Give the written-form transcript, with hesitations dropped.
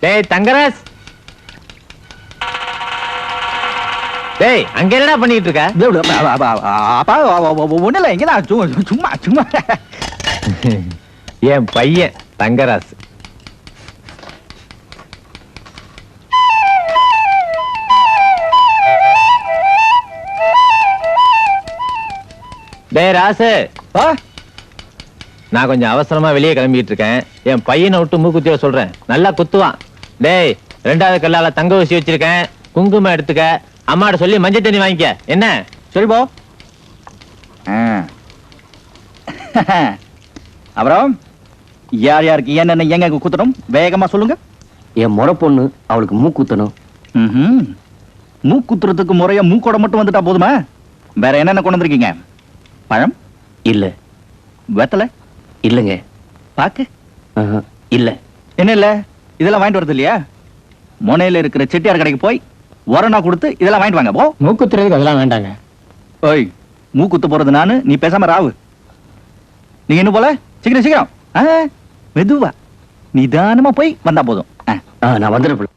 டேய் தங்கராஜ், டேய் அங்க என்னடா பண்ணிட்டு இருக்க? அப்பா ஒண்ணு இல்ல, இங்கதான் சும்மா சும்மா. என் பையன் தங்கராஜ். டேய் ராசு, நான் கொஞ்சம் அவசரமா வெளியே கிளம்பிட்டு இருக்கேன். என் பையனை விட்டு மூக்குத்திய சொல்றேன், நல்லா குத்துவான். டேய், 2வது கல்லால தங்க ஊசி வச்சிருக்கேன், குங்குமம் எடுத்துக்க. அம்மாட்ட சொல்லி மஞ்சள் தண்ணி வாங்கிக்க. என்ன சரி போ. அப்புறம் யார் யாருக்கு என்னென்ன எங்க குத்தணும் வேகமா சொல்லுங்க. என் முறை பொண்ணு, அவளுக்கு மூக்குத்தணும். மூக்குத்துறதுக்கு முறையா மூக்கோட மட்டும் வந்துட்டா போதுமா? வேற என்னென்ன கொண்டு வந்திருக்கீங்க? பழம் இல்ல. வெத்தலை இல்லங்க. பாக்கு இல்ல. என்ன இல்ல? இதெல்லாம் வாங்கிட்டு வரது இல்லையா? முனையில இருக்கிற செட்டியார் கடைக்கு போய் உரணா கொடுத்து இதெல்லாம் வாங்கிட்டு வாங்க போ. மூக்குத்துறதுக்கு அதெல்லாம் வேண்டாங்க. ஓய், மூக்குத்து போறது நானு, நீ பேசாம ராவு. நீங்க இன்னும் போல? சீக்கிரம் சீக்கிரம், மெதுவா நிதானமா போய் வந்தா போதும். நான் வந்துடுறேன்.